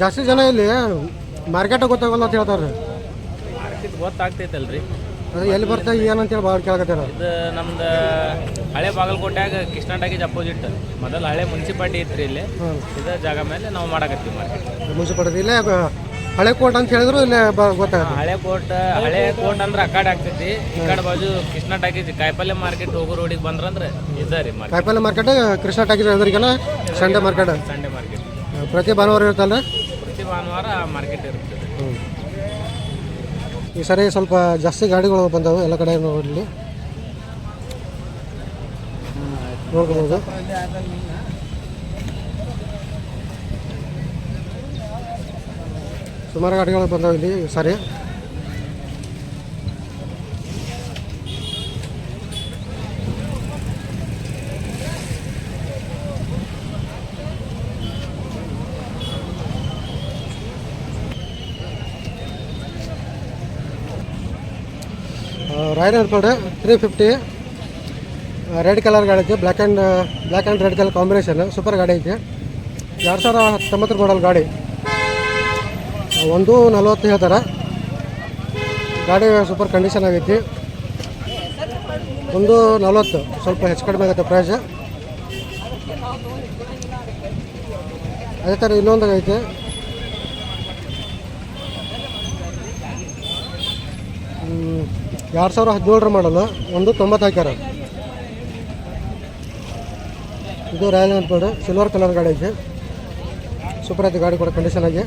ಜಾಸ್ತಿ ಜನ ಇಲ್ಲಿ ಮಾರ್ಕೆಟ್ ಗೊತ್ತಾಗಲ್ಲ ಅಂತ ಹೇಳ್ತಾರೆ. ಮಾರ್ಕೆಟ್ ಗೊತ್ತಾಗ್ತೈತಲ್ರಿ. ಅದು ಎಲ್ಲಿ ಬರ್ತಾ ಏನಂತೇಳಿ ಭಾಳ ಕೇಳಕತ್ತಾರ. ಇದು ನಮ್ದು ಹಳೆ ಬಾಗಲಕೋಟೆಯಾಗ ಕೃಷ್ಣ ಟಾಕೀಸ್ ಅಪೋಸಿಟ್ ಮೊದಲು ಹಳೆ ಮುನ್ಸಿಪಾಲ್ಟಿ ಇತ್ತು ಇಲ್ಲಿ. ಇದೇ ಜಾಗ ಮೇಲೆ ನಾವು ಮಾಡಕತ್ತೀವಿ ಮಾರ್ಕೆಟ್. ಮುನ್ಸಿಪಾಲ್ಟಿ ಇಲ್ಲೇ ಹಳೆ ಕೋಟ್ ಅಂತ ಹೇಳಿದ್ರು ಇಲ್ಲೇ ಗೊತ್ತಾಗುತ್ತೆ. ಹಳೆ ಕೋಟ್ ಅಂದ್ರೆ ಆ ಕಡೆ ಆಗ್ತೈತಿ. ಈ ಕಡೆ ಬಾಜು ಕೃಷ್ಣ ಟಾಕೀಸ್ ಕಾಯಿಪಲ್ಯ ಮಾರ್ಕೆಟ್ ಹೋಗೋ ರೋಡಿಗೆ ಬಂದ್ರಂದ್ರೆ ಇದೆ ರೀ ಮಾರ್ಕೆಟ್. ಕಾಯಿಪಲ್ಯ ಮಾರ್ಕೆಟ್ ಕೃಷ್ಣ ಟಾಕೀಸ್ ಎದುರಿಗೆಲ್ಲ ಸಂಡೆ ಮಾರ್ಕೆಟ್. ಸಂಡೆ ಮಾರ್ಕೆಟ್ ಪ್ರತಿ ಭಾನುವಾರ ಇರುತ್ತಲ್ಲ. ಪ್ರತಿ ಭಾನುವಾರ ಮಾರ್ಕೆಟ್ ಇರುತ್ತೆ. ಈ ಸರಿ ಸ್ವಲ್ಪ ಜಾಸ್ತಿ ಗಾಡಿಗಳು ಬಂದವು ಎಲ್ಲ ಕಡೆ ಇಲ್ಲಿ ನೋಡ್ಕೋಬೋದು. ಸುಮಾರು ಗಾಡಿಗಳು ಬಂದವು ಇಲ್ಲಿ ಈ ಸಾರಿ. ರಾಯಲ್ ಎನ್ಫೀಲ್ಡ್ 350 ರೆಡ್ ಕಲರ್ ಗಾಡಿ ಐತಿ. Black and red colour combination super ಗಾಡಿ ಐತಿ. 2019 ಮಾಡಲ್ ಗಾಡಿ. 140 ಹೇಳ್ತಾರೆ. ಗಾಡಿ ಸೂಪರ್ ಕಂಡೀಷನ್ ಆಗೈತಿ. 140 ಸ್ವಲ್ಪ ಹೆಚ್ಚು ಕಡಿಮೆ ಆಗುತ್ತೆ ಪ್ರೈಸ್. ಅದೇ ಥರ ಇನ್ನೊಂದು ಐತೆ. ಹ್ಞೂ 2017 ಮಾಡಲು 190 ಹಾಕ್ಯಾರ. ಇದು ರಾಯಲ್ ಎನ್ಫೀಲ್ಡ್ ಸಿಲ್ವರ್ ಕಲರ್ ಗಾಡಿ ಐತಿ. ಸೂಪರ್ ಐತಿ ಗಾಡಿ ಕೂಡ ಕಂಡೀಷನ್ ಆಗಿ.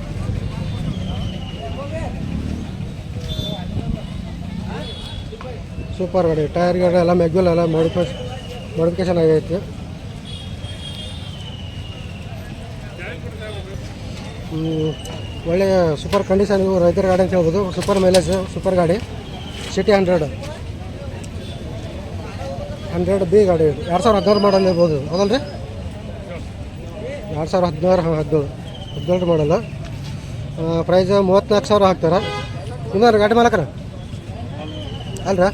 ಸೂಪರ್ ಗಾಡಿ. ಟೈರ್ ಗಾಡಿ ಎಲ್ಲ ಮೆಗ್ಯುಲ್ ಎಲ್ಲ ಮಾಡಿಫಿಕೇಶನ್ ಆಗೈತಿ. ಒಳ್ಳೆಯ ಸೂಪರ್ ಕಂಡೀಷನ್. ಇವು ರೈತರ ಗಾಡಿ ಅಂತ ಹೇಳ್ಬೋದು. ಸೂಪರ್ ಮೈಲೇಜ್ ಸೂಪರ್ ಗಾಡಿ. ಸಿಟಿ 100B ಗಾಡಿ. 2016 ಮಾಡಲ್ ಇರ್ಬೋದು ಹೌದಲ್ರಿ. 2016 ಮಾಡಲ್ಲ. ಪ್ರೈಸ್ 34,000 ಹಾಕ್ತಾರೆ. ಇನ್ನೊಂದು ಗಾಡಿ ಮಾಲಕರ ಅಲ್ರ.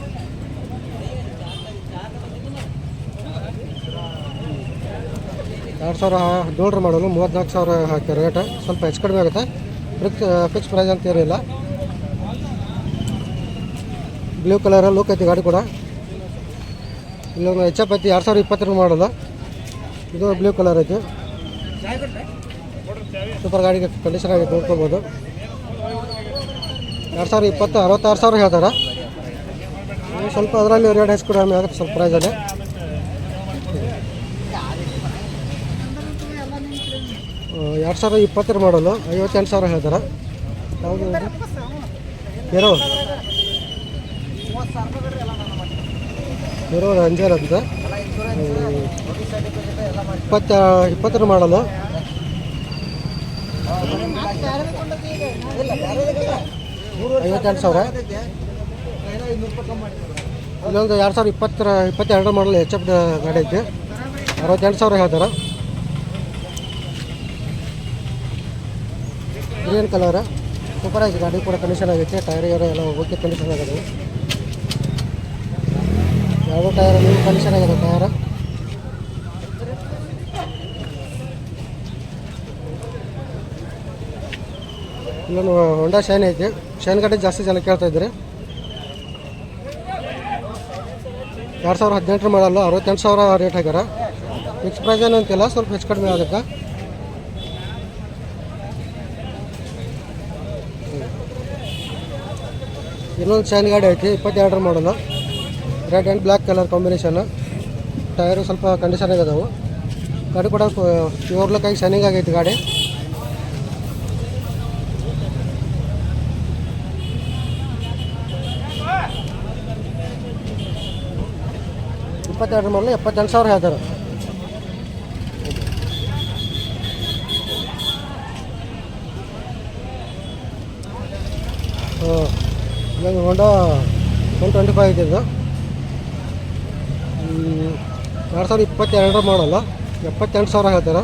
ಎರಡು 2017 ಮಾಡಲು 34,000 ಹಾಕ್ತಾರೆ ರೇಟ್. ಸ್ವಲ್ಪ ಹೆಚ್ಚು ಕಡಿಮೆ ಆಗುತ್ತೆ. ಫಿಕ್ಸ್ ಪ್ರೈಸ್ ಅಂತ ಏನಿಲ್ಲ. ಬ್ಲೂ ಕಲರ್ ಲುಕ್ ಐತಿ ಗಾಡಿ ಕೂಡ. ಇಲ್ಲೊಂದು HF ಐತಿ 2022 ಮಾಡಲ್ಲ. ಇದು ಬ್ಲೂ ಕಲರ್ ಐತಿ. ಸೂಪರ್ ಗಾಡಿ ಕಂಡೀಷನ್ ಆಗಿ ನೋಡ್ಕೋಬೋದು. 2020 66,000 ಹೇಳ್ತಾರೆ. ಸ್ವಲ್ಪ ಅದರಲ್ಲಿ ರೇಟ್ ಹೆಚ್ಚು ಕಡಿಮೆ ಆಗುತ್ತೆ ಸ್ವಲ್ಪ ಪ್ರೈಸಲ್ಲಿ. 2020 ಮಾಡಲು 58,000 ಹೇಳ್ತಾರೆ. ಯಾವುದು ಹೀರೋ ರೇಂಜರ್ ಅಂತ 2020 ಮಾಡಲು 58,000. ಇಲ್ಲೊಂದು 2022 ಮಾಡಲು HF ಗಾಡಿ ಐತಿ. 68,000 ಹೇಳ್ತಾರೆ. ಗ್ರೀನ್ ಕಲರ್ ಸೂಪರ್ ಆಗಿ ಗಾಡಿ ಕೂಡ ಕಂಡೀಷನ್ ಆಗೈತೆ. ಟೈರ್ ಎಲ್ಲ ಓಕೆ ಕಂಡೀಷನ್ ಆಗಿದೆ. ಯಾವುದೋ ಟೈರ್ ನೀವು ಕಂಡೀಷನ್ ಆಗಿದೆ ಟೈರ್. ಇಲ್ಲೊಂದು ಹೊಂಡಾ ಶೈನ್ ಐತಿ. ಶೈನ್ ಗಾಡಿ ಜಾಸ್ತಿ ಜನ ಕೇಳ್ತಾ ಇದ್ರಿ. 2018 ಮಾಡಲ್ಲ 68,000 ರೇಟ್ ಹಾಕ್ಯಾರ. ಫಿಕ್ಸ್ ಪ್ರೈಸ್ ಏನಂತಿಲ್ಲ, ಸ್ವಲ್ಪ ಹೆಚ್ಚು ಕಡಿಮೆ ಆಗುತ್ತೆ. ಇನ್ನೊಂದು ಶೈನ್ ಗಾಡಿ ಐತಿ 22 ಮಾಡಲ್ಲ. Red and black colour combination. Tyre ಸ್ವಲ್ಪ ಕಂಡೀಷನ್ ಆಗಿದಾವೆ. ಗಾಡಿ ಕೂಡ ಪ್ಯೂರ್ ಲುಕ್ ಆಗಿ ಶೈನಿಂಗ್ ಆಗೈತಿ ಗಾಡಿ. ಮಾಡಲು 78,000 ಹೇಳ್ತಾರೆ. ಇವಾಗ ಹೊಂಡಾ 125 ಐತಿ ಇದು. 2022 ಮಾಡಲ್ಲ 78,000 ಹೇಳ್ತಾರೆ.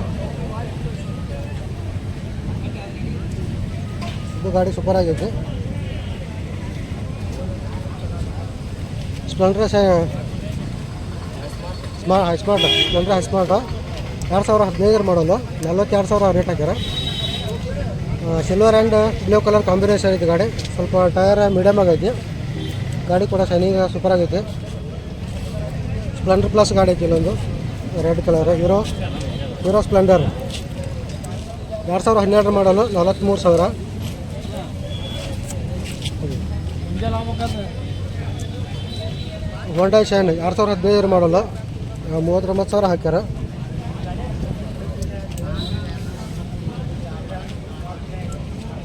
ಇದು ಗಾಡಿ ಸೂಪರ್ ಆಗೈತಿ. ಸ್ಪ್ಲೆಂಡರ್ ಸ್ಪ್ಲೆಂಡರ್ ಹೈ ಸ್ಮಾರ್ಟ್ 2015 ಮಾಡಲ್ಲ 42,000 ರೇಟ್ ಹಾಕ್ಯಾರ. Silver and blue colour combination ಐತಿ ಗಾಡಿ. ಸ್ವಲ್ಪ ಟಯರ್ ಮೀಡಿಯಮ್ ಆಗೈತಿ. ಗಾಡಿ ಕೂಡ ಶೈನಿಂಗ್ ಸೂಪರ್ ಆಗೈತಿ. ಸ್ಪ್ಲೆಂಡರ್ ಪ್ಲಸ್ ಗಾಡಿ ಐತಿ ಇಲ್ಲೊಂದು ರೆಡ್ ಕಲರ್ ಹೀರೋ ಸ್ಪ್ಲೆಂಡರ್ 2012 ಮಾಡಲು 43,000. ಹೋಂಡಾ ಶೈನ್ 2015 ಮಾಡಲು 39,000 ಹಾಕ್ಯಾರ.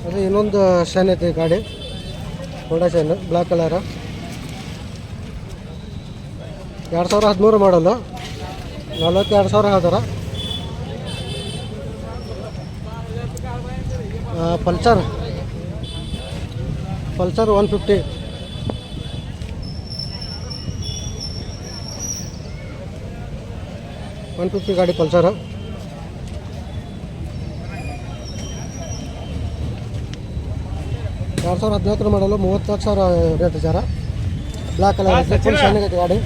ಅದು ಇನ್ನೊಂದು ಶೈನ್ ಐತಿ ಗಾಡಿ, ಹೋಂಡಾ ಶೈನ್ ಬ್ಲ್ಯಾಕ್ ಕಲರ್ 2013 ಮಾಡಲು 42,000 ಹೇಳ್ತಾರೆ. ಪಲ್ಸರ್ 150 ಗಾಡಿ ಪಲ್ಸರ್. ಎರಡು 2014 ಮಾಡಲು 34,000 ರೇಟ್ ಸರ. ಬ್ಲ್ಯಾಕ್ ಕಲರ್ ಐತೆ, ಫುಲ್ ಶೈನಿಂಗ್ ಐತೆ ಗಾಡಿ.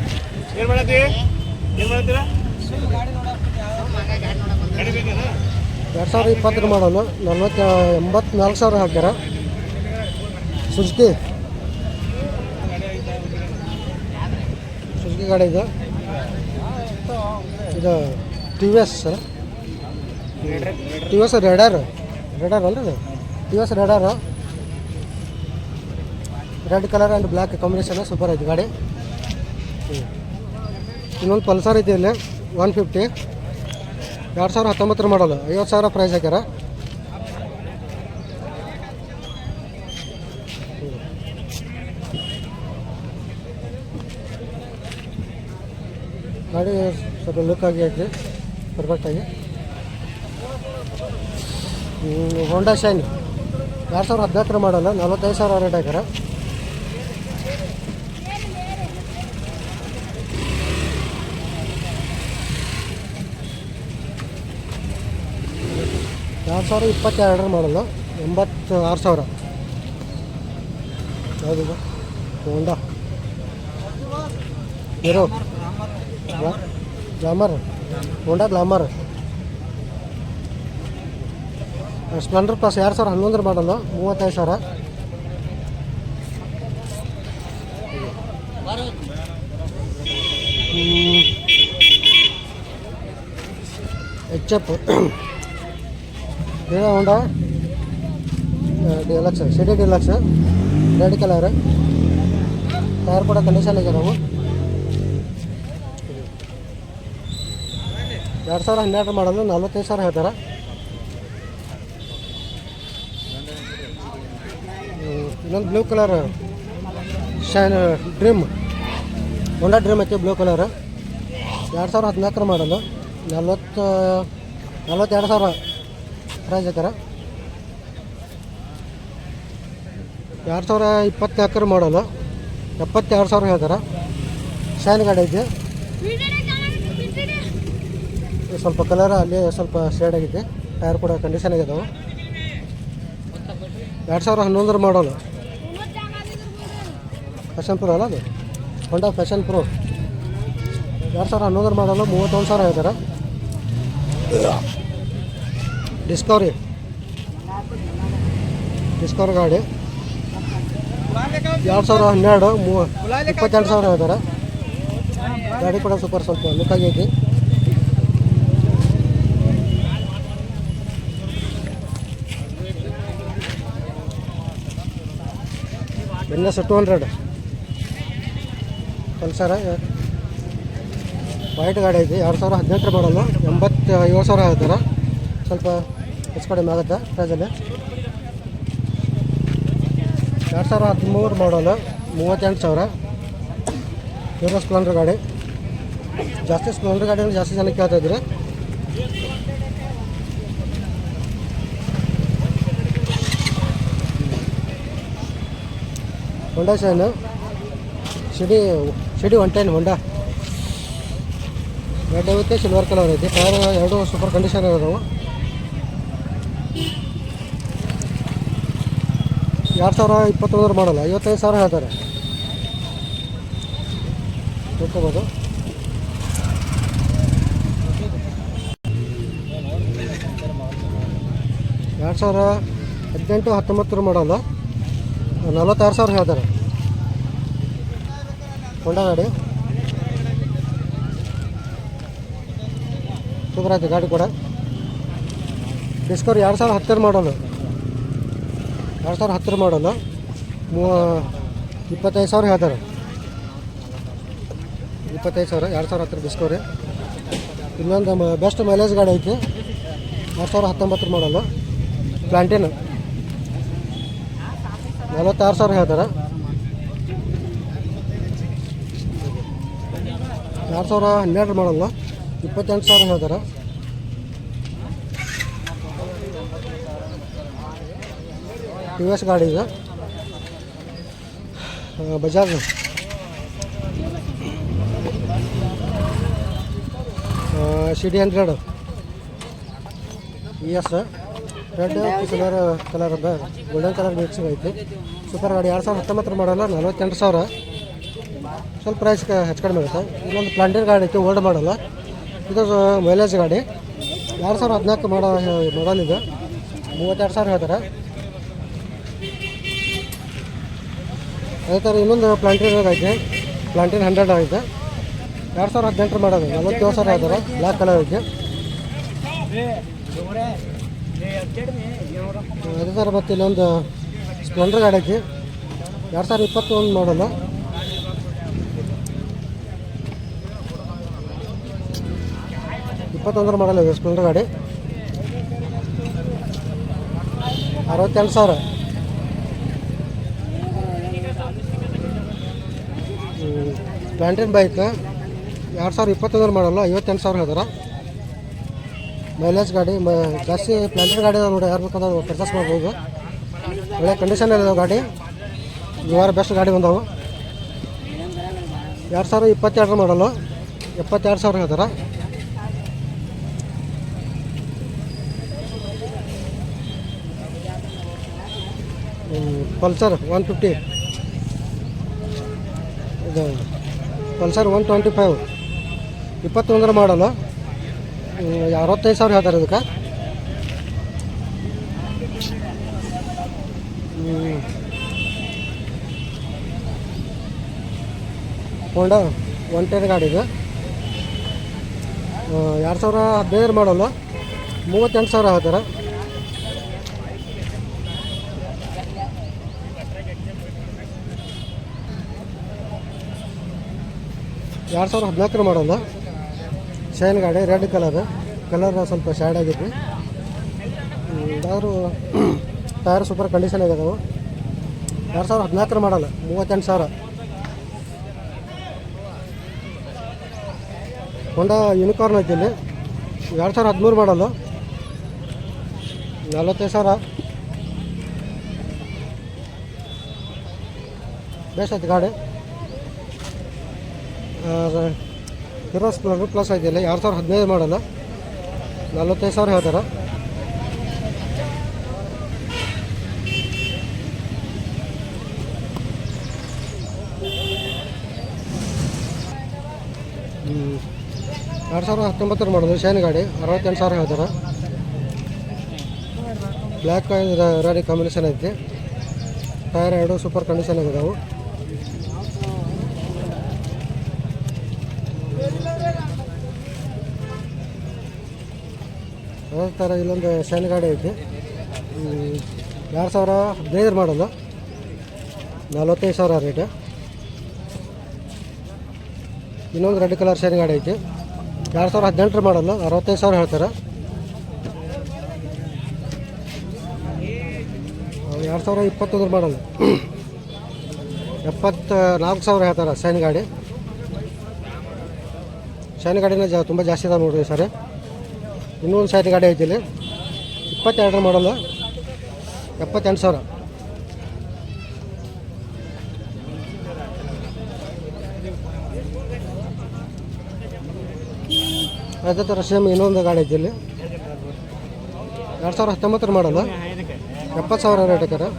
2020 ಮಾಡಲು 84,000 ಹಾಕ್ಯಾರ. ಸುಜುಕಿ ಗಾಡಿ ಇದು ಟಿ ವಿ ಎಸ್ ರೇಡರ್ ಅಲ್ರಿ ಇದು T V S Raider red colour and black combination super ಐತಿ ಗಾಡಿ. ಇನ್ನೊಂದು ಪಲ್ಸರ್ ಐತಿ ಇಲ್ಲಿ 150 2019 ಮಾಡಲು 50,000 ಪ್ರೈಸ್ ಹಾಕ್ಯಾರ. ಗಾಡಿ ಸ್ವಲ್ಪ ಲುಕ್ ಆಗಿ ಐತಿ ಪರ್ಫೆಕ್ಟಾಗಿ. ಹೋಂಡಾ ಶೈನ್ 2014 ಮಾಡಲು 45,000 ರೇಟ್ ಹಾಕ್ಯಾರ. ಎರಡು 2022 ಮಾಡಲು 86,000. ಯಾವುದಿದೆ Honda Hero Glamour, Honda Glamour Splendor plus 2011 ಮಾಡಲು 35,000. HF Hero Honda Deluxe CT Deluxe red colour tyre ಕೂಡ ಕಂಡೀಷನ್ ಆಗಿರೋವು. 2012 ಮಾಡಲು 45,000 ಹೇಳ್ತಾರೆ. ಇನ್ನೊಂದು blue colour Shine Dream Honda Dream ಐತಿ ಬ್ಲೂ ಕಲರ್ 2014 ಮಾಡಲು 42,000 ಪ್ರೈಸ್ ಹಾಕ್ಯಾರ. 2024 ಮಾಡಲು 72,000 ಹೇಳ್ತಾರೆ. ಶೈನ್ ಗಾಡಿ ಐತಿ. ಸ್ವಲ್ಪ ಕಲರ್ ಅಲ್ಲಿ ಸ್ವಲ್ಪ ಶೇಡ್ ಆಗೈತಿ. ಟೈರ್ ಕೂಡ ಕಂಡೀಷನ್ ಆಗಿದ್ದಾವೆ. 2011 ಮಾಡಲು ಫ್ಯಾಷನ್ ಪ್ರೋ ಅಲ್ಲ ಅದು ಹೋಂಡಾ ಫ್ಯಾಷನ್ ಪ್ರೋ 2011 ಮಾಡಲು 31,000 ಹೇಳ್ತಾರೆ. ಡಿಸ್ಕವರಿ ಗಾಡಿ 2012 22,000 ಹೇಳ್ತಾರೆ. ಗಾಡಿ ಕೂಡ ಸೂಪರ್ ಸ್ವಲ್ಪ ಲುಕ್ ಆಗೈತಿ. NS 200 ಪಲ್ಸರ ವೈಟ್ ಗಾಡಿ ಐತಿ. 2018 ಮಾಡಲು 87,000 ಹೇಳ್ತಾರೆ. ಸ್ವಲ್ಪ ಹೆಚ್ಚು ಕಡಿಮೆ ಆಗುತ್ತೆ ಪ್ರೈಸಲ್ಲಿ. 2013 ಮಾಡಲು 38,000. ಹೀರೋ ಸ್ಪ್ಲೆಂಡರ್ ಗಾಡಿ ಜಾಸ್ತಿ ಸ್ಪ್ಲೆಂಡರ್ ಗಾಡಿಯಲ್ಲಿ ಜಾಸ್ತಿ ಜನ ಕೇಳ್ತಾಯಿದ್ರು. ಹೋಂಡಾ ಶೈನ್ ಸಿಡಿ 110 ಹೋಂಡಾ ರೆಡ್ ಐತೆ ಸಿಲ್ವರ್ ಕಲರ್ ಐತಿ. ಟೈರ್ ಎರಡು ಸೂಪರ್ ಕಂಡೀಷನ್ ಇರೋದು. 2021 ಮಾಡಲ್ಲ 55,000 ಹೇಳ್ತಾರೆ. ತಿಳ್ಕೊಬೋದು. 18-19 ಮಾಡಲ್ಲ, 46,000 ಹೇಳ್ತಾರೆ. ಹೊಂಡಾ ಗಾಡಿ ಸೂಪರ್ ಆಯ್ತು ಗಾಡಿ ಕೂಡ. ಡಿಸ್ಕವರ್ 2010 ಮಾಡಲ್ಲ, 2010 ಮಾಡಲ್ಲ, 25,000 ಹೇಳ್ತಾರೆ. 25,000 2010 ಡಿಸ್ಕವರಿ. ಇನ್ನೊಂದು ಬೆಸ್ಟ್ ಮೈಲೇಜ್ ಗಾಡಿ ಐತಿ, 2019 ಮಾಡಲ್ಲ, ಪ್ಲಾಂಟಿನ್ 46,000 ಹೇಳ್ತಾರೆ. 2012 ಮಾಡಲ್ಲ, 28,000 ಹೇಳ್ತಾರೆ. ಟಿ ವಿ ಎಸ್ ಗಾಡಿ ಇದೆ, Bajaj CD100 ES red colour golden colour mixing ಐತಿ. ಸೂಪರ್ ಗಾಡಿ 2019 ಮಾಡಲ್ಲ, 48,000. ಸ್ವಲ್ಪ ಪ್ರೈಸ್ ಹೆಚ್ಚು ಕಡಿಮೆ ಆಗುತ್ತೆ. ಇನ್ನೊಂದು ಪ್ಲಾಂಟಿನ್ ಗಾಡಿ ಐತಿ, ಓಲ್ಡ್ ಮಾಡಲ್ಲ, ಇದು ಮೈಲೇಜ್ ಗಾಡಿ. 2014 ಮಾಡಲ್ ಇದೆ, 32,000 ಹೇಳ್ತಾರೆ. ಅದೇ ಥರ ಇನ್ನೊಂದು ಪ್ಲಾಂಟಿನ್ ಐತೆ, ಪ್ಲಾಂಟಿನ್ 100 ಐತೆ, 2018 ಮಾಡೋದು, 47,000 ಹೇಳ್ತಾರೆ. ಬ್ಲ್ಯಾಕ್ ಕಲರ್ ಐತೆ. ಅದೇ ಥರ ಮತ್ತು ಇಲ್ಲೊಂದು ಸ್ಪ್ಲೆಂಡರ್ ಗಾಡಿ ಐತಿ, 2021 ಮಾಡಲ್ಲ, 21 ಮಾಡಲ್ಲ ಇದೆ ಸ್ಪ್ಲೆಂಡರ್ ಗಾಡಿ. 68,000. ಪ್ಲಾಂಟಿನ್ ಬೈಕ್ 2021 ಮಾಡಲ್ಲ, 58,000 ಹೇಳ್ತಾರೆ. ಮೈಲೇಜ್ ಗಾಡಿ ಜಾಸ್ತಿ ಪ್ಲಾಂಟಿನ್ ಗಾಡಿ ನೋಡಿ, ಯಾರು ಬೇಕಾದ್ರೆ ಪರ್ಚೇಸ್ ಮಾಡ್ಬೋದು. ಒಳ್ಳೆ ಕಂಡೀಷನ್ ಇದಾವೆ ಗಾಡಿ, ಇವಾರ ಬೆಸ್ಟ್ ಗಾಡಿ ಬಂದವು. 2022 ಮಾಡಲ್ಲ, 72,000 ಹೇಳ್ತಾರೆ. ಪಲ್ಸರ್ 150, ಇದು ಪಲ್ಸರ್ 125 21 ಮಾಡಲ್ಲ, 65,000 ಹೇಳ್ತಾರೆ ಇದಕ್ಕೆ. ಹೋಂಡಾ 110 ಗಾಡಿ ಇದೆ, 2015 ಮಾಡಲ್ಲ, 38,000 ಹೇಳ್ತಾರೆ. 2014 ಮಾಡಲ್ಲ, ಶೈನ್ ಗಾಡಿ, ರೆಡ್ ಕಲರ್ ಸ್ವಲ್ಪ ಶೇಡ್ ಆಗೈತಿ. ಯಾರು ಟೈರ್ ಸೂಪರ್ ಕಂಡೀಷನ್ ಆಗಿದಾವೆ. 2014 ಮಾಡಲ್ಲ, 38,000. ಹೊಂಡಾ ಯೂನಿಕಾರ್ನ್ ಐತಿ ಇಲ್ಲಿ, 2013 ಮಾಡಲ್ಲ, 45,000. ಬೇಸ್ ಐತಿ ಗಾಡಿ. ಹೀರೋ ಸ್ಪ್ಲೆಂಡರ್ ಪ್ಲಸ್ ಐತಿ ಇಲ್ಲಿ, 2015 ಮಾಡಲ್ಲ, 45,000 ಹೇಳ್ತಾರೆ. ಹ್ಞೂ 2019 ಮಾಡೋದು ಶೈನ್ ಗಾಡಿ, 68,000 ಹೇಳ್ತಾರೆ. ಬ್ಲ್ಯಾಕ್ ರೆಡ್ ಕಾಂಬಿನೇಷನ್ ಐತಿ. ಟೈರ್ 2 ಸೂಪರ್ ಕಂಡೀಷನ್ ಆಗಿದಾವೆ. ಅದೇ ಥರ ಇಲ್ಲೊಂದು ಶೈನ್ ಗಾಡಿ ಐತಿ, 2015 ಮಾಡಲ್ಲ, 45,000 ರೇಟ್. ಇನ್ನೊಂದು ರೆಡ್ ಕಲರ್ ಶೈನ್ ಗಾಡಿ ಐತಿ, 2018 ಮಾಡಲ್ಲ, 65,000 ಹೇಳ್ತಾರೆ. 2021 ಮಾಡಲ್ಲ, 74,000 ಹೇಳ್ತಾರೆ ಶೈನ್ ಗಾಡಿ. ಶೈನ್ ಗಾಡಿನ ತುಂಬ ಜಾಸ್ತಿ ಇದಾವೆ ನೋಡಿರಿ ಸರ್. ಇನ್ನೊಂದು ಶೈನ್ ಗಾಡಿ ಐತಿ ಇಲ್ಲಿ, 22 ಮಾಡಲ್ಲ, 78,000. ಅದೇ ಥರ ಸೇಮ್ ಇನ್ನೊಂದು ಗಾಡಿ ಐತಿ ಇಲ್ಲಿ, 2019 ಮಾಡಲ್ಲ, 70,000 ರೇಟ್ ಐತಾರೆ.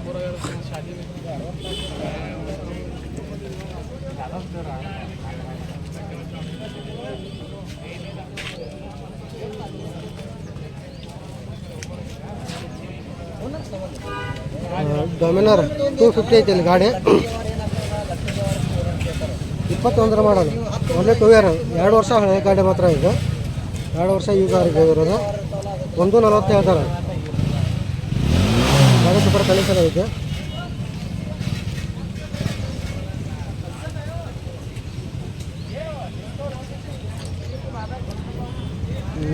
ಡೊಮಿನರ್ 250 ಐತಿ ಇಲ್ಲಿ ಗಾಡಿ. 21 ಮಾಡಲು ಒಂದೇ 2 ಇಯರ್ 2 ವರ್ಷ ಹಳೆ ಗಾಡಿ ಮಾತ್ರ ಇದು. 2 ವರ್ಷ ಯೂಸ್ ಆಗಿದೆ ಇರೋದು. 140 ಹೇಳ್ತಾರೆ. ಗಾಡಿ ಸೂಪರ್ ಕಂಡೀಷನ್ ಐತೆ.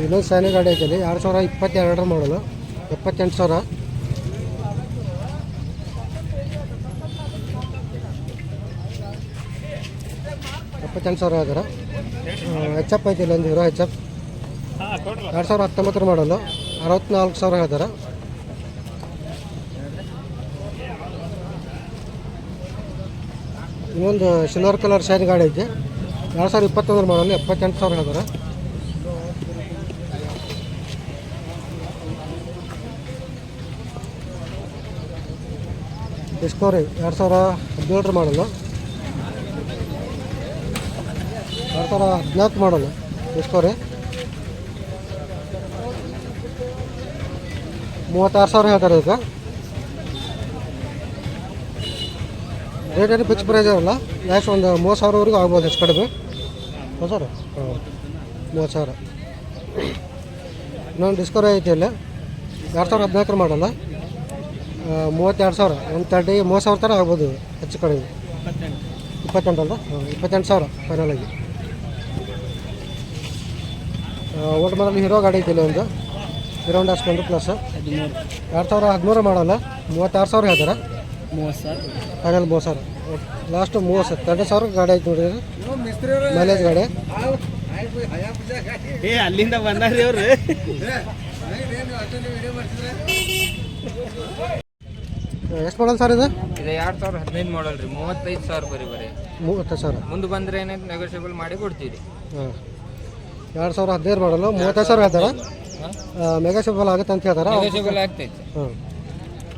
ಇನ್ನೊಂದು ಸೈನಿ ಗಾಡಿ ಐತೆ 2022 ಮಾಡಲು 78,000. ಹೇಳ್ತಾರೆ. ಎಚ್ ಎಫ್ ಐತಿ ಒಂದು ಹೀರೋ ಎಚ್ ಎಫ್ 2019 ಮಾಡಲು 64,000 ಹೇಳ್ತಾರೆ. ಇನ್ನೊಂದು ಸಿಲ್ವರ್ ಕಲರ್ ಶೈನ್ ಗಾಡಿ ಐತಿ 2021 ಮಾಡಲು 78,000 ಹೇಳ್ತಾರೆ. ಡಿಸ್ಕವರಿ 2017 ಮಾಡಲು 2014 ಮಾಡಲು ಡಿಸ್ಕವರಿ 36,000 ಹೇಳ್ತಾರೆ. ಈಗ ರೇಟ್ ಏನು ಫಿಕ್ಸ್ ಪ್ರೈಸ್ ಇರಲ್ಲ. ಲಾಸ್ಟ್ ಒಂದು 30,000ವರೆಗೂ ಆಗ್ಬೋದು ಹೆಚ್ಚು ಕಡಿಮೆ. ಹಾಂ ಸರ್, 30,000. ಇನ್ನೊಂದು ಡಿಸ್ಕವರಿ ಐತಿ ಇಲ್ಲಿ 2014 ಮಾಡಲ್ಲ 32,000. ಒಂದು 30,000 ಥರ ಆಗ್ಬೋದು ಹೆಚ್ಚು ಕಡಿಮೆ. 28 ಅಲ್ಲ, 28,000 ಫೈನಲ್ ಆಗಿ. ಓಲ್ಡ್ ಮಾಡಲ್ ಹೀರೋ ಗಾಡಿ ಐತಿ ಇಲ್ಲಿ ಒಂದು ಹೀರೋ ಹೋಂಡಾ ಸ್ಪ್ಲೆಂಡರ್ ಪ್ಲಸ್ 2013 ಮಾಡಲ್ಲ 36,000 ಹೇಳ್ತಾರೆ. 30,000 ಫೈನಲ್ 30,000. ಲಾಸ್ಟು 32,000 ಗಾಡಿ ಐತಿ ನೋಡಿರಿ, ಮೈಲೇಜ್ ಗಾಡಿ. ಅಲ್ಲಿಂದ ಬಂದಾರ್ರಿ ಅವ್ರು. ಎಷ್ಟು ಮಾಡಲ್ ಸರ್ ಇದು? ಇದು 2015 ಮಾಡಲ್ ರೀ. 35,000 ರೂಪಾಯಿ ಬರೀ. 30,000 ಮುಂದೆ ಬಂದರೆ ಏನಾಯ್ತು ನೆಗೋಷಿಯಬಲ್ ಮಾಡಿ ಕೊಡ್ತೀವಿ. ಹಾಂ, 2015 ಮಾಡಲು 35,000 ಹೇಳ್ತಾರೆ. ಮೆಗಾಶಿಬಲ್ ಆಗುತ್ತೆ ಅಂತ ಹೇಳ್ತಾರೆ. ನೆಗೋಷಿಯಬಲ್ ಆಗ್ತೈತೆ. ಹಾಂ,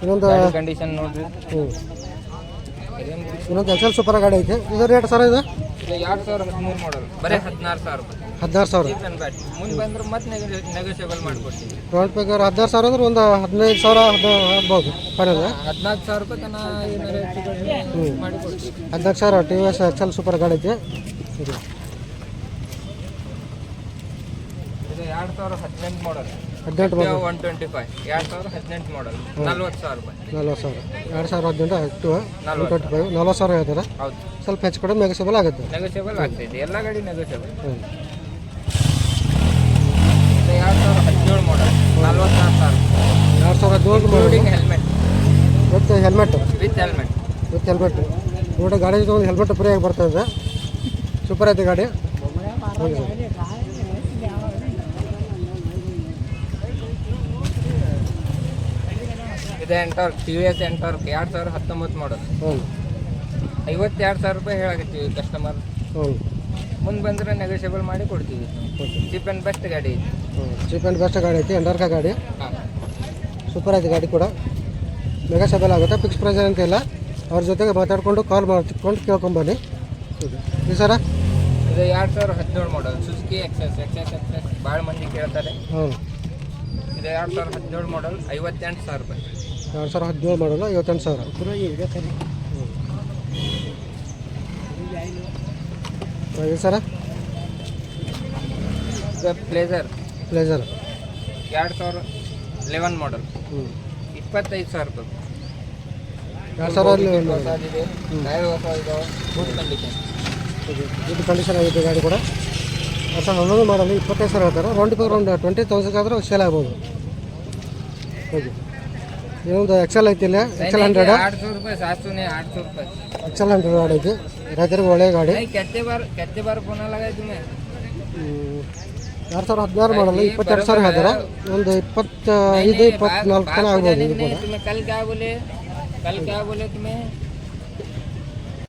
ಇನ್ನೊಂದು ಕಂಡೀಷನ್ ನೋಡ್ರಿ. ಇನ್ನೊಂದು ಎಕ್ಸೆಲ್ ಸೂಪರ್ ಗಾಡಿ ಐತೆ. ಇದು ರೇಟ್ ಸರ್ ಇದು? 2013 ಮಾಡಲ್ ಬರೀ 16,000 ರೂಪಾಯಿ. 16,000. ಮುಂದೆ ಬಂದ್ರೆ ಮತ್ತೆ ನೆಗೋಷಿಯಬಲ್ ಮಾಡಿಕೊಡ್ತೀವಿ. ಫ್ರಂಟ್ ಪೇಕರ್ 16,000 ಅಂದ್ರೆ ಒಂದು 15,000 ಆಗ್ಬೋದು ಫೈನಲ್. 14,000 ರೂಪಾಯಿ ತನಕ ಏನಾರು ಹೆಚ್ಚು ಕಡಿಮೆ ಮಾಡಿಕೊಡ್ತೀವಿ. 14,000 T V S XL super ಗಾಡಿ ಐತೆ. ಇದು 2018 ಮಾಡಲ್ 18 ಮಾಡಲ್ 125. 2018 ಮಾಡಲ್ 40,000 ರೂಪಾಯಿ. 40,000. 2018 ಆಕ್ಟಿವ್ 125 40,000 ಹೇಳ್ತಾರೆ. ಹೌದು, ಸ್ವಲ್ಪ ಹೆಚ್ಚು ಕಡಿಮೆ ಮೆಗಾಶಿಬಲ್ ಆಗುತ್ತೆ. ನೆಗೋಷಿಯಬಲ್ ಆಗ್ತೈತೆ. ಎಲ್ಲ ಗಾಡಿ negotiable. 2017 model 44,000. 2017 including helmet. With helmet with helmet. ನೋಡಿ ಗಾಡಿ ಒಂದು ಹೆಲ್ಮೆಟ್ ಫ್ರೀ ಆಗಿ ಬರ್ತದೆ. ಸೂಪರ್ ಐತೆ ಗಾಡಿ. ಹೌದು ಸರ್. ಇದು Ntorq T V S Ntorq 2019 model ಹ್ಞೂ 52,000 ರೂಪಾಯಿ ಹೇಳಕತ್ತೀವಿ ಕಸ್ಟಮರ್. ಹ್ಞೂ, ಮುಂದೆ ಬಂದರೆ ನೆಗೋಷಿಯಬಲ್ ಮಾಡಿ ಕೊಡ್ತೀವಿ. ಚೀಪ್ ಆ್ಯಂಡ್ ಬೆಸ್ಟ್ ಗಾಡಿ ಐತಿ. ಚೀಪ್ ಆ್ಯಂಡ್ ಬೆಸ್ಟ್ ಗಾಡಿ ಐತಿ. ಎಂಡರ್ಕ ಗಾಡಿ ಹಾಂ, ಸೂಪರ್ ಐತೆ ಗಾಡಿ ಕೂಡ. ಮೆಗಾಶಿಬಲ್ ಆಗುತ್ತೆ. ಫಿಕ್ಸ್ ಪ್ರೈಸ್ ಅಂತ ಇಲ್ಲ. ಅವ್ರ ಜೊತೆಗೆ ಮಾತಾಡಿಕೊಂಡು ಕಾಲ್ ಮಾಡ್ಕೊಂಡು ಕೇಳ್ಕೊಂಬನ್ನಿ. ಇದು ಸರ ಇದು 2017 ಮಾಡಲ್ ಸುಜುಕಿ ಎಕ್ಸೆಸ್ ಭಾಳ ಮಂದಿ ಕೇಳ್ತಾರೆ. ಹ್ಞೂ, ಇದು 2017 ಮಾಡಲ್ 58,000 ರೂಪಾಯಿ. 2017 ಮಾಡಲ್ಲ 58,000. ಇದು ಸರ ಇದು ಪ್ಲೇಜರ್ ಪ್ಲೇಜರ್ 2011 ಮಾಡಲ್ 25,000 ರೂಪಾಯಿ. 2000 ಹೊಸದಿದೆ, ಟೈರ್ ಹೊಸ ಇದಾವೆ, ಗುಡ್ ಕಂಡೀಷನ್. ಇದು ಕಂಡೀಷನ್ ಆಗಿದೆ ಗಾಡಿ ಕೂಡ. 2011 ಮಾಡಲ್ಲ 25,000 ಹೇಳ್ತಾರೆ. ರೌಂಡ್ 20,000 ಆದರೂ ಸೇಲ್ ಆಗ್ಬೋದು. ಓಕೆ, ಇನ್ನೊಂದು ಎಕ್ಸೆಲ್ ಐತಿ ಇಲ್ಲಿ ಎಕ್ಸೆಲ್ 100 800 ರೂಪಾಯಿ. 800 ರೂಪಾಯಿ ಎಕ್ಸೆಲ್ 100 ಗಾಡಿ ಐತಿ. ರೈತರಿಗೆ ಒಳ್ಳೆಯ ಗಾಡಿ. ಕೆತ್ತೆ ಬಾರ್ ಫೋನ್ ಲಗಾಯಿ ತುಮೆ 2016 ಮಾಡಲ್ಲ 22,000 ಹೇಳ್ತಾರೆ. ಒಂದು 25-24 ತನಕ ಆಗ್ಬೋದು. ಇದು ಕೂಡ ಕಲ್ ಕ್ಯಾ ಬೋಲೆ तुम्हें